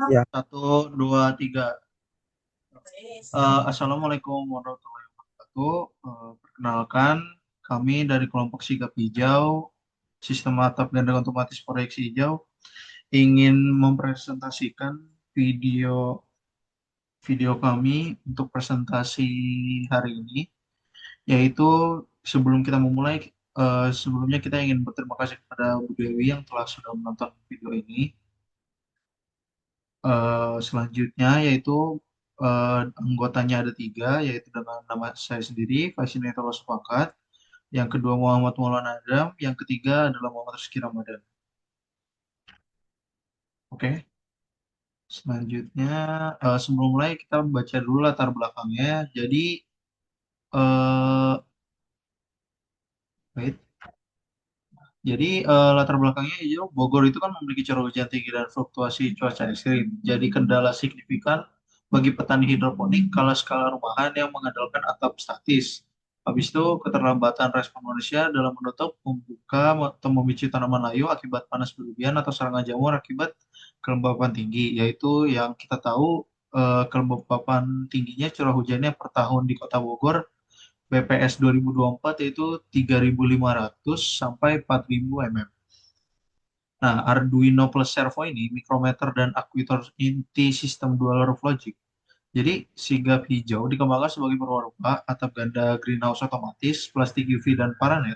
Ya, Satu, dua, tiga. Assalamualaikum warahmatullahi wabarakatuh. Perkenalkan, kami dari kelompok Sigap Hijau, Sistem Atap Ganda Otomatis Proyeksi Hijau, ingin mempresentasikan video video kami untuk presentasi hari ini, yaitu sebelum kita memulai, sebelumnya kita ingin berterima kasih kepada Bu Dewi yang telah sudah menonton video ini. Selanjutnya yaitu anggotanya ada tiga, yaitu dengan nama saya sendiri, Faisinator Sepakat. Yang kedua Muhammad Maulana Adam. Yang ketiga adalah Muhammad Rizky Ramadan. Oke. Selanjutnya, sebelum mulai kita baca dulu latar belakangnya. Jadi, eh wait. Latar belakangnya hijau, Bogor itu kan memiliki curah hujan tinggi dan fluktuasi cuaca ekstrim. Jadi kendala signifikan bagi petani hidroponik kala skala rumahan yang mengandalkan atap statis. Habis itu keterlambatan respon manusia dalam menutup, membuka, atau memicu tanaman layu akibat panas berlebihan atau serangan jamur akibat kelembapan tinggi. Yaitu yang kita tahu, kelembapan tingginya curah hujannya per tahun di Kota Bogor BPS 2024 yaitu 3.500 sampai 4.000 mm. Nah, Arduino plus Servo ini mikrometer dan akuator inti sistem dual roof logic. Jadi, sigap hijau dikembangkan sebagai perwarupa atap ganda greenhouse otomatis, plastik UV dan paranet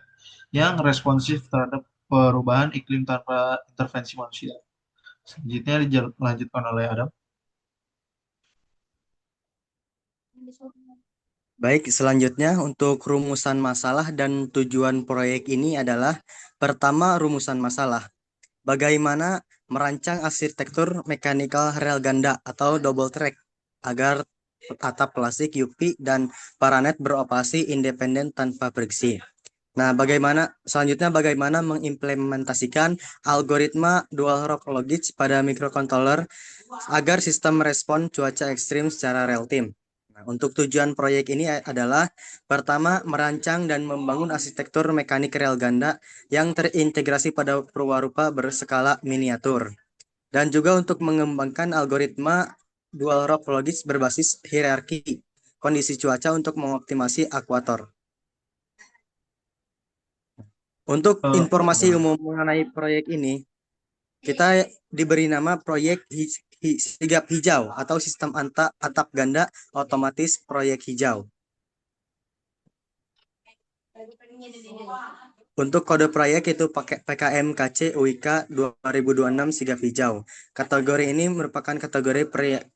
yang responsif terhadap perubahan iklim tanpa intervensi manusia. Selanjutnya dilanjutkan oleh Adam. baik. Selanjutnya untuk rumusan masalah dan tujuan proyek ini adalah pertama, rumusan masalah. Bagaimana merancang arsitektur mechanical rel ganda atau double track agar atap plastik UV dan paranet beroperasi independen tanpa friksi. Nah, bagaimana mengimplementasikan algoritma dual rock logic pada microcontroller agar sistem respon cuaca ekstrim secara real time. Nah, untuk tujuan proyek ini adalah pertama, merancang dan membangun arsitektur mekanik rel ganda yang terintegrasi pada perwarupa berskala miniatur. Dan juga untuk mengembangkan algoritma dual rock logic berbasis hierarki kondisi cuaca untuk mengoptimasi akuator. Untuk informasi Boleh. umum mengenai proyek ini, kita diberi nama proyek Sigap Hijau atau sistem atap ganda otomatis proyek hijau. Untuk kode proyek itu pakai PKM KC UIK 2026 Sigap Hijau. Kategori ini merupakan kategori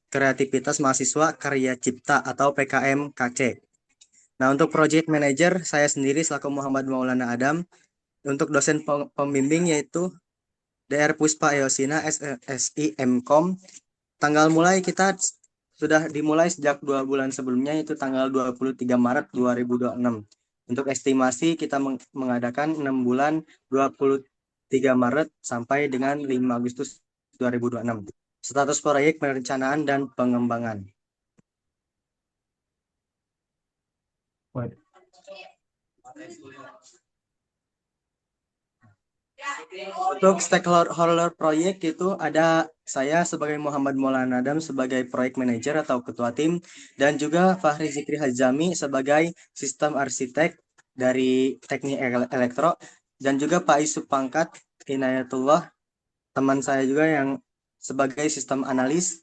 kreativitas mahasiswa karya cipta atau PKM KC. Nah, untuk project manager saya sendiri selaku Muhammad Maulana Adam. Untuk dosen pembimbing yaitu DR Puspa Eosina SI Mkom. Tanggal mulai kita sudah dimulai sejak 2 bulan sebelumnya, yaitu tanggal 23 Maret 2026. Untuk estimasi kita mengadakan 6 bulan 23 Maret sampai dengan 5 Agustus 2026. Status proyek perencanaan dan pengembangan. Wait. Untuk stakeholder proyek itu ada saya sebagai Muhammad Maulana Adam sebagai proyek manager atau ketua tim, dan juga Fahri Zikri Hajami sebagai sistem arsitek dari teknik elektro, dan juga Pak Isuf Pangkat Inayatullah teman saya juga yang sebagai sistem analis.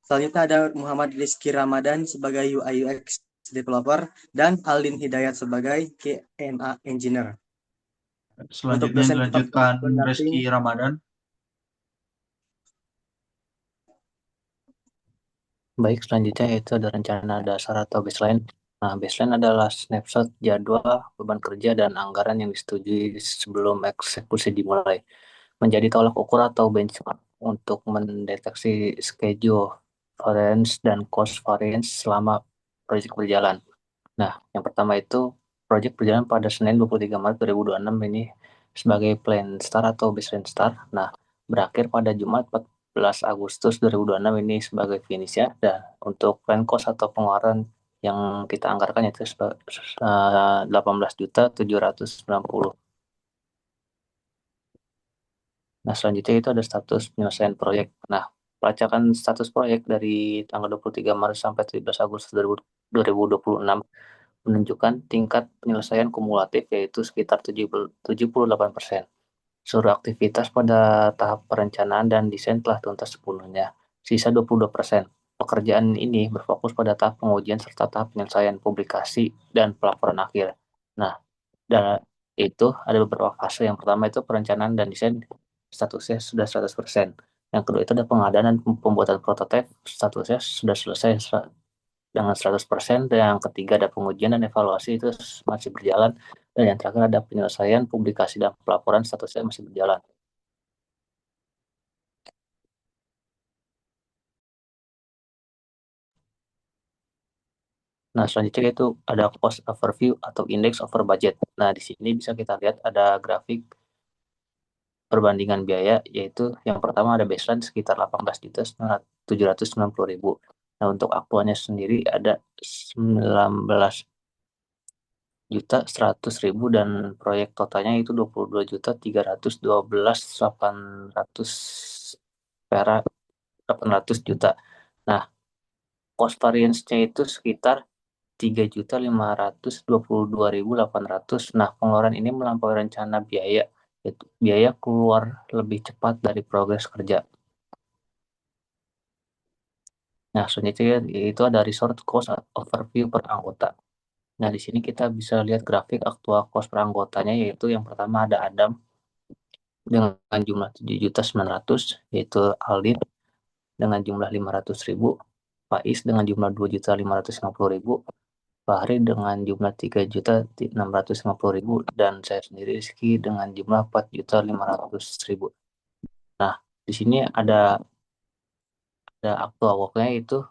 Selanjutnya ada Muhammad Rizky Ramadan sebagai UI UX developer dan Aldin Hidayat sebagai QNA engineer. Untuk Selanjutnya dosen dilanjutkan pendamping. Reski Ramadan. Baik, selanjutnya itu ada rencana dasar atau baseline. Nah, baseline adalah snapshot jadwal, beban kerja, dan anggaran yang disetujui sebelum eksekusi dimulai. Menjadi tolak ukur atau benchmark untuk mendeteksi schedule variance dan cost variance selama proyek berjalan. Nah, yang pertama itu proyek berjalan pada Senin 23 Maret 2026 ini sebagai plan start atau baseline start. Nah, berakhir pada Jumat 14 Agustus 2026 ini sebagai finish ya. Dan untuk plan cost atau pengeluaran yang kita anggarkan itu 18.790. Nah, selanjutnya itu ada status penyelesaian proyek. Nah, pelacakan status proyek dari tanggal 23 Maret sampai 17 Agustus 2026 menunjukkan tingkat penyelesaian kumulatif yaitu sekitar 78%. Seluruh aktivitas pada tahap perencanaan dan desain telah tuntas sepenuhnya. Sisa 22%. Pekerjaan ini berfokus pada tahap pengujian serta tahap penyelesaian publikasi dan pelaporan akhir. Nah, dan itu ada beberapa fase. Yang pertama itu perencanaan dan desain statusnya sudah 100%. Yang kedua itu ada pengadaan dan pembuatan prototipe statusnya sudah selesai dengan 100%. Dan yang ketiga ada pengujian dan evaluasi itu masih berjalan. Dan yang terakhir ada penyelesaian publikasi dan pelaporan statusnya masih berjalan. Nah, selanjutnya itu ada cost overview atau index over budget. Nah, di sini bisa kita lihat ada grafik perbandingan biaya, yaitu yang pertama ada baseline sekitar 18.790.000. Nah, untuk aktualnya sendiri ada 19.100.000 dan proyek totalnya itu 22.312.800 perak 800 juta. Nah, cost variance-nya itu sekitar 3.522.800. Nah, pengeluaran ini melampaui rencana biaya, yaitu biaya keluar lebih cepat dari progres kerja. Nah, selanjutnya itu ada resource cost overview per anggota. Nah, di sini kita bisa lihat grafik aktual cost per anggotanya, yaitu yang pertama ada Adam dengan jumlah 7.900.000, yaitu Aldin dengan jumlah 500.000, Faiz dengan jumlah 2.550.000, Fahri dengan jumlah 3.650.000, dan saya sendiri Rizky dengan jumlah 4.500.000. Nah, di sini ada actual work-nya itu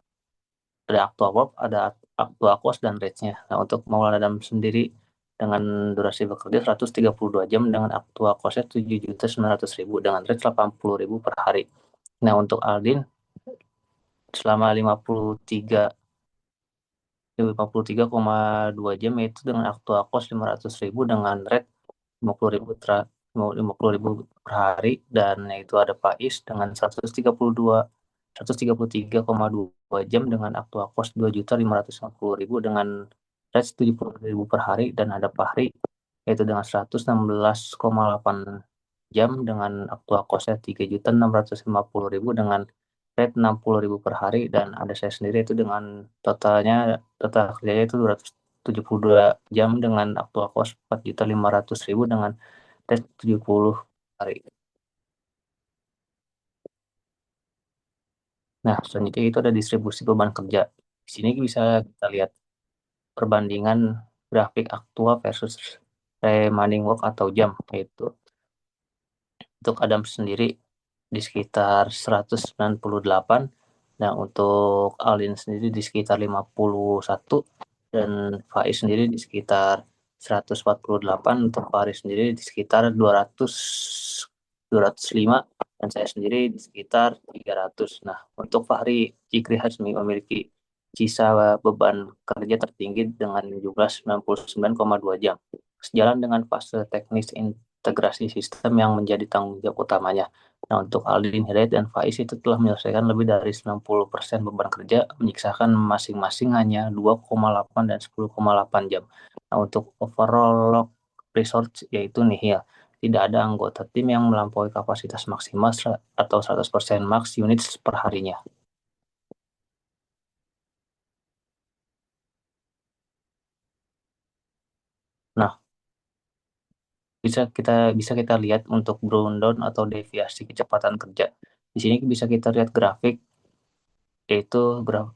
ada actual work, ada actual cost dan rate-nya. Nah, untuk Maulana Adam sendiri dengan durasi bekerja 132 jam dengan actual cost-nya 7.900.000 dengan rate 80.000 per hari. Nah, untuk Aldin selama 53,2 jam yaitu dengan actual cost 500.000 dengan rate 50.000 per hari, dan itu ada Faiz dengan 133,2 jam dengan actual cost 2.550.000 dengan rate 70.000 per hari, dan ada Fahri yaitu dengan 116,8 jam dengan actual cost-nya 3.650.000 dengan rate 60.000 per hari, dan ada saya sendiri itu dengan total kerjanya itu 272 jam dengan actual cost 4.500.000 dengan rate 70 hari. Nah, selanjutnya itu ada distribusi beban kerja. Di sini bisa kita lihat perbandingan grafik aktual versus remaining work atau jam, yaitu untuk Adam sendiri di sekitar 198, dan untuk Alin sendiri di sekitar 51, dan Faiz sendiri di sekitar 148, untuk Fahri sendiri di sekitar 205, dan saya sendiri di sekitar 300. Nah, untuk Fahri Jikri Hasmi memiliki sisa beban kerja tertinggi dengan jumlah 99,2 jam. Sejalan dengan fase teknis integrasi sistem yang menjadi tanggung jawab utamanya. Nah, untuk Aldin Hidayat dan Faiz itu telah menyelesaikan lebih dari 90% beban kerja, menyiksakan masing-masing hanya 2,8 dan 10,8 jam. Nah, untuk overall log resource yaitu nihil. Tidak ada anggota tim yang melampaui kapasitas maksimal atau 100% max units per harinya. Nah, bisa kita lihat untuk breakdown atau deviasi kecepatan kerja. Di sini bisa kita lihat grafik, yaitu grafik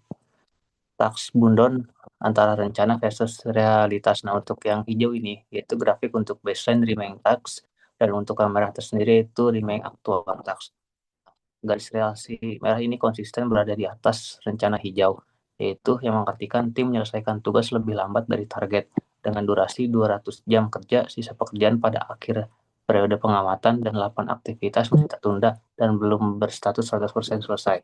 task bundon antara rencana versus realitas. Nah, untuk yang hijau ini yaitu grafik untuk baseline remaining task, dan untuk kamera tersendiri itu remaining actual task. Garis relasi merah ini konsisten berada di atas rencana hijau, yaitu yang mengartikan tim menyelesaikan tugas lebih lambat dari target dengan durasi 200 jam kerja. Sisa pekerjaan pada akhir periode pengamatan dan 8 aktivitas masih tertunda dan belum berstatus 100% selesai.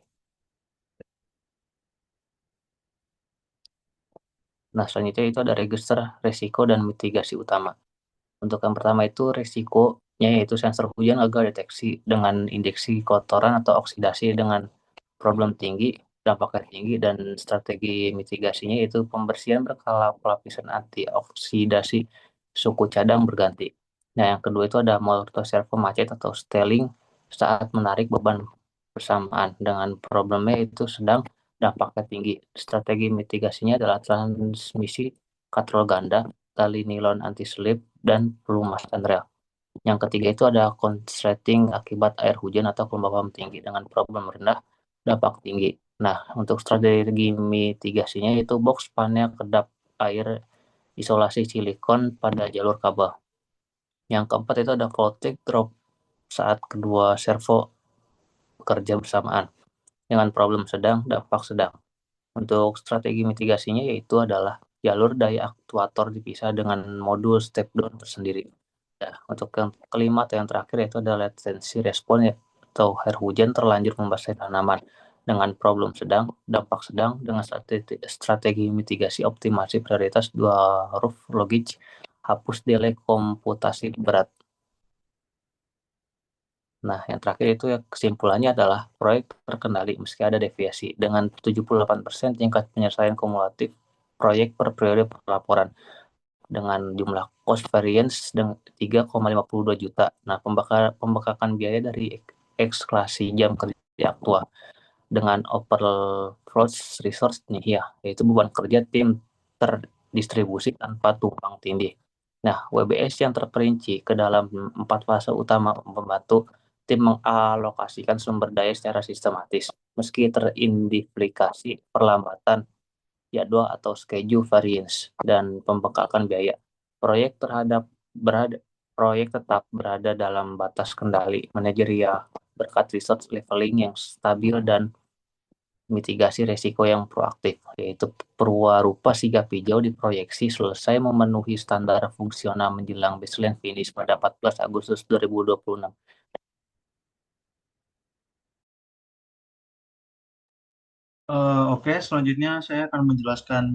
Nah, selanjutnya itu ada register resiko dan mitigasi utama. Untuk yang pertama itu resikonya yaitu sensor hujan gagal deteksi dengan injeksi kotoran atau oksidasi dengan problem tinggi, dampaknya tinggi, dan strategi mitigasinya yaitu pembersihan berkala pelapisan antioksidasi suku cadang berganti. Nah, yang kedua itu ada molto servo macet atau styling saat menarik beban bersamaan dengan problemnya itu sedang, dampaknya tinggi. Strategi mitigasinya adalah transmisi katrol ganda, tali nilon anti-slip, dan pelumasan rel. Yang ketiga itu ada konsleting akibat air hujan atau kelembapan tinggi dengan problem rendah, dampak tinggi. Nah, untuk strategi mitigasinya itu box panel kedap air, isolasi silikon pada jalur kabel. Yang keempat itu ada voltage drop saat kedua servo bekerja bersamaan dengan problem sedang, dampak sedang. Untuk strategi mitigasinya yaitu adalah jalur daya aktuator dipisah dengan modul step down tersendiri. Ya, untuk yang kelima atau yang terakhir yaitu ada latency respon ya, atau air hujan terlanjur membasahi tanaman dengan problem sedang, dampak sedang dengan strategi mitigasi optimasi prioritas dua huruf logik, hapus delay komputasi berat. Nah, yang terakhir itu ya kesimpulannya adalah proyek terkendali meski ada deviasi dengan 78% tingkat penyelesaian kumulatif proyek per periode pelaporan dengan jumlah cost variance dengan 3,52 juta. Nah, pembekakan biaya dari ekskalasi jam kerja aktual dengan overflow resource nih ya, yaitu beban kerja tim terdistribusi tanpa tumpang tindih. Nah, WBS yang terperinci ke dalam 4 fase utama membantu tim mengalokasikan sumber daya secara sistematis, meski terindikasi perlambatan jadwal atau schedule variance dan pembengkakan biaya. Proyek terhadap berada proyek tetap berada dalam batas kendali manajerial berkat resource leveling yang stabil dan mitigasi resiko yang proaktif, yaitu perwarupa sigap hijau diproyeksi selesai memenuhi standar fungsional menjelang baseline finish pada 14 Agustus 2026. Oke, selanjutnya saya akan menjelaskan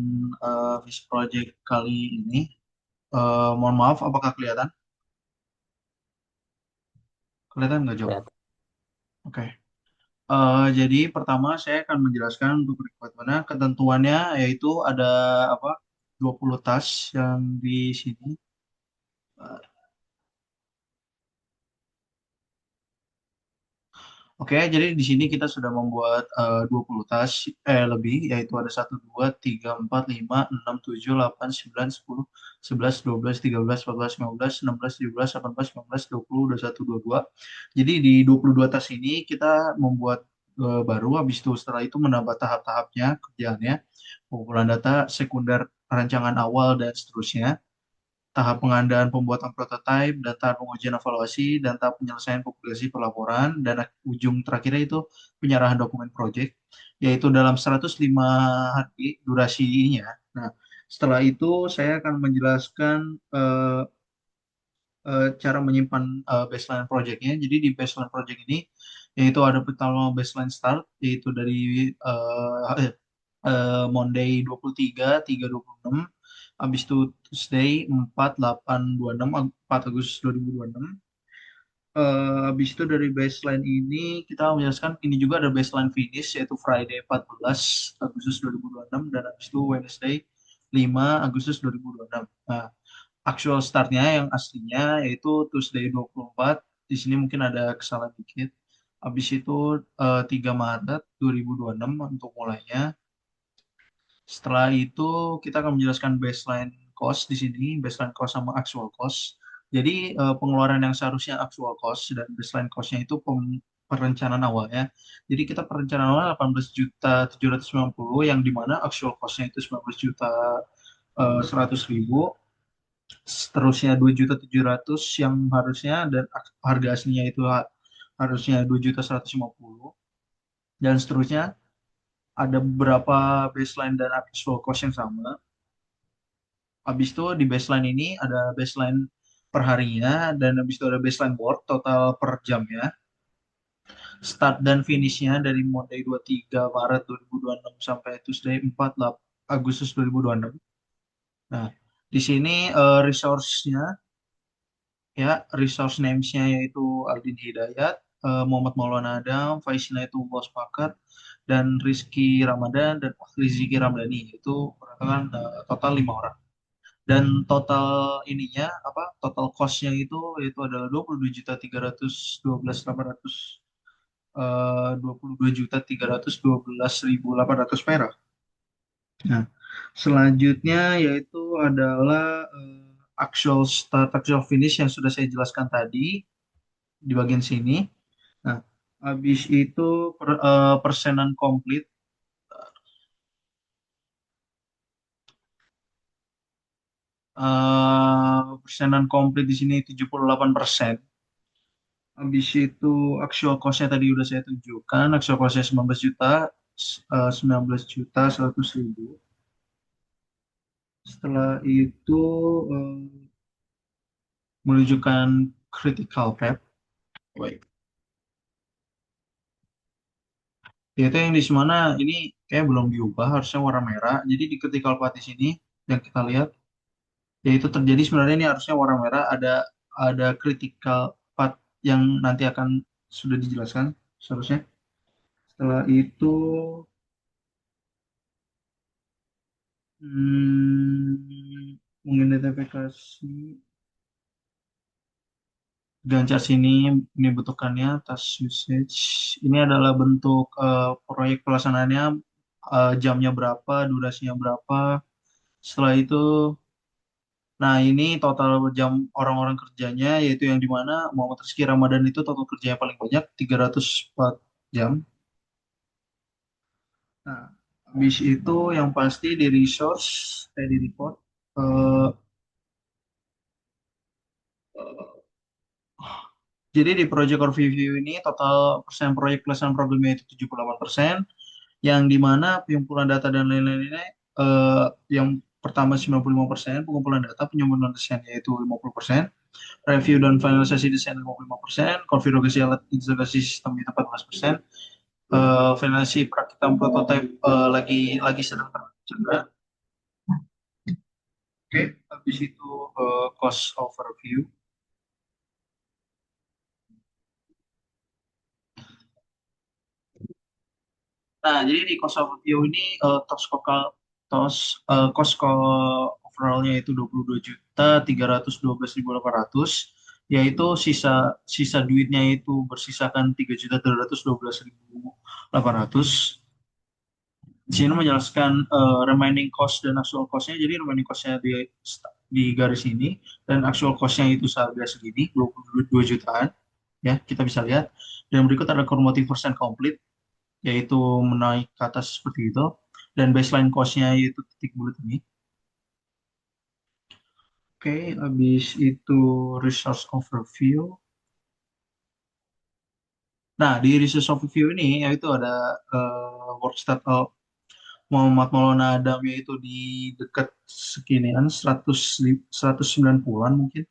visi project kali ini. Mohon maaf, apakah kelihatan? Kelihatan nggak, Jok? Ya, Oke. Jadi pertama saya akan menjelaskan untuk requirementnya, ketentuannya yaitu ada apa 20 tas yang di sini. Oke, jadi di sini kita sudah membuat 20 tas lebih, yaitu ada 1, 2, 3, 4, 5, 6, 7, 8, 9, 10, 11, 12, 13, 14, 15, 16, 17, 18, 19, 20, 21, 22. Jadi di 22 tas ini kita membuat baru, habis itu setelah itu menambah tahap-tahapnya kerjaannya, pengumpulan data, sekunder, rancangan awal, dan seterusnya tahap pengadaan pembuatan prototipe, dan tahap pengujian evaluasi, dan tahap penyelesaian publikasi pelaporan, dan ujung terakhirnya itu penyerahan dokumen project, yaitu dalam 105 hari durasinya. Nah, setelah itu saya akan menjelaskan cara menyimpan baseline projectnya. Jadi di baseline project ini, yaitu ada pertama baseline start, yaitu dari Monday 23, 3, 26. Habis itu Tuesday 4, 8, 26, 4 Agustus 2026. Habis itu dari baseline ini kita menjelaskan ini juga ada baseline finish yaitu Friday 14 Agustus 2026 dan habis itu Wednesday 5 Agustus 2026. Nah, actual startnya yang aslinya yaitu Tuesday 24. Di sini mungkin ada kesalahan dikit. Habis itu 3 Maret 2026 untuk mulainya. Setelah itu kita akan menjelaskan baseline cost di sini, baseline cost sama actual cost. Jadi pengeluaran yang seharusnya actual cost dan baseline costnya itu perencanaan awalnya. Jadi kita perencanaan awal 18.790 yang dimana actual costnya itu 19 juta 100 ribu. Seterusnya 2.700 yang harusnya dan harga aslinya itu harusnya 2.150 dan seterusnya ada beberapa baseline dan actual cost yang sama. Habis itu di baseline ini ada baseline per harinya dan habis itu ada baseline work total per jamnya. Start dan finishnya dari Monday 23 Maret 2026 sampai Tuesday 4 Agustus 2026. Nah, di sini resource-nya ya, resource names-nya yaitu Aldin Hidayat, Muhammad Maulana Adam, Faisina itu Bos Pakat, dan Rizky Ramadan dan Rizky Ramdhani, itu berdasarkan total 5 orang. Dan total ininya apa? Total cost-nya itu adalah 22.312.800 perak. Nah, selanjutnya yaitu adalah actual start, actual finish yang sudah saya jelaskan tadi di bagian sini. Nah, habis itu persenan komplit. Persenan komplit di sini 78%. Habis itu actual cost-nya tadi udah saya tunjukkan. Actual cost-nya 19 juta, 19 juta 100 ribu. Setelah itu eh, menunjukkan critical path. Baik. Yaitu yang di mana ini kayak belum diubah, harusnya warna merah. Jadi di critical path di sini yang kita lihat, yaitu terjadi sebenarnya ini harusnya warna merah, ada critical path yang nanti akan sudah dijelaskan seharusnya. Setelah itu mengidentifikasi Ganjar sini ini bentukannya task usage. Ini adalah bentuk proyek pelaksanaannya, jamnya berapa, durasinya berapa. Setelah itu, nah ini total jam orang-orang kerjanya, yaitu yang di mana Muhammad Rizky Ramadan itu total kerjanya paling banyak 304 jam. Nah, habis itu yang pasti di resource, di report. eh, Jadi di project overview ini total persen proyek pelaksanaan programnya itu 78%, yang di mana pengumpulan data dan lain-lainnya yang pertama 95%, pengumpulan data penyempurnaan desain yaitu 50%, review dan finalisasi desain 55%, konfigurasi alat integrasi sistem itu 14%, finalisasi perakitan prototipe lagi sedang terkerjakan. Oke, habis itu cost overview. Nah, jadi di cost overview ini cost overallnya itu 22.312.800, yaitu sisa sisa duitnya itu bersisakan 3.312.800. Di sini menjelaskan remaining cost dan actual cost-nya. Jadi remaining cost-nya di garis ini dan actual cost-nya itu seharga segini 22 jutaan, ya kita bisa lihat. Dan berikut ada cumulative percent complete, yaitu menaik ke atas seperti itu, dan baseline cost-nya yaitu titik bulat ini. Oke, habis itu resource overview. Nah, di resource overview ini yaitu ada work stat Muhammad Maulana Adam, yaitu di dekat sekinian 190-an mungkin,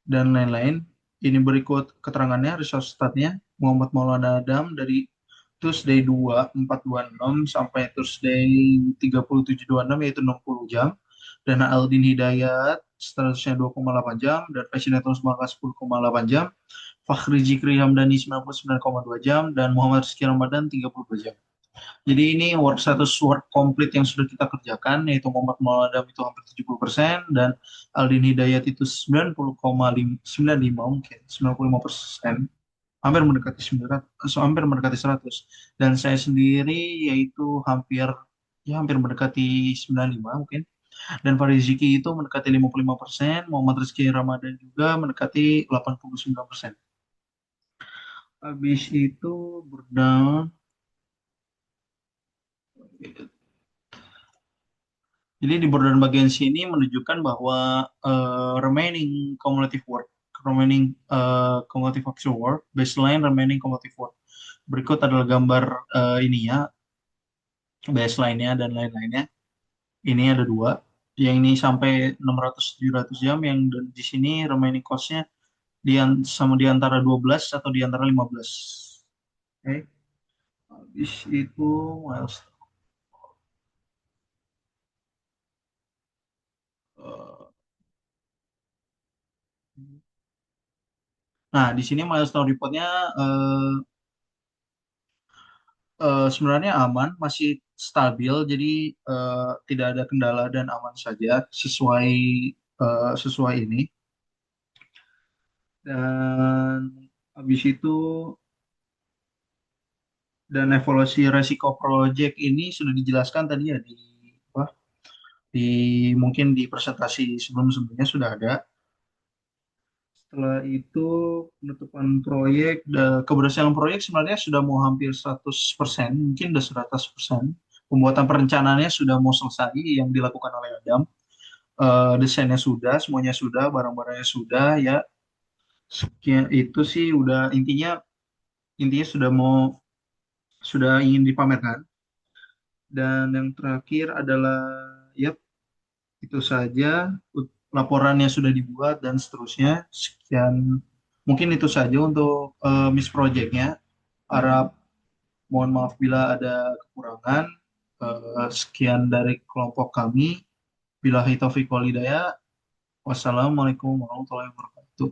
dan lain-lain. Ini berikut keterangannya, resource statnya. Muhammad Maulana Adam dari Tuesday 2426 sampai Tuesday 3726, yaitu 60 jam. Dan Aldin Hidayat statusnya 2,8 jam, dan Fascinator Semangka 10,8 jam, Fakhri Zikri Hamdani 99,2 jam, dan Muhammad Rizky Ramadan 32 jam. Jadi ini work komplit yang sudah kita kerjakan, yaitu Muhammad Mualadam itu hampir 70%, dan Aldin Hidayat itu 90,95 mungkin, 95%, hampir mendekati 900, hampir mendekati 100. Dan saya sendiri yaitu hampir mendekati 95 mungkin. Dan Farid Ziki itu mendekati 55%, Muhammad Rizky Ramadan juga mendekati 89%. Habis itu berdown. Jadi di border bagian sini menunjukkan bahwa remaining cumulative actual work, baseline remaining cumulative work. Berikut adalah gambar ini ya, baseline-nya dan lain-lainnya. Ini ada dua. Yang ini sampai 600-700 jam, yang di sini remaining cost-nya sama di antara 12 atau di antara 15. Oke. Habis itu milestone. Eh, Nah, di sini milestone report-nya Sebenarnya aman, masih stabil, jadi tidak ada kendala dan aman saja sesuai sesuai ini. Dan habis itu dan evaluasi resiko project ini sudah dijelaskan tadi ya apa, di mungkin di presentasi sebelum-sebelumnya sudah ada. Setelah itu penutupan proyek, keberhasilan proyek sebenarnya sudah mau hampir 100%, mungkin sudah 100%. Pembuatan perencanaannya sudah mau selesai yang dilakukan oleh Adam. Desainnya sudah, semuanya sudah, barang-barangnya sudah ya. Sekian itu sih udah intinya intinya sudah ingin dipamerkan. Dan yang terakhir adalah ya itu saja laporannya sudah dibuat dan seterusnya. Sekian mungkin itu saja untuk Miss Project-nya. Harap mohon maaf bila ada kekurangan. Sekian dari kelompok kami. Billahi taufiq wal hidayah. Wassalamualaikum warahmatullahi wabarakatuh.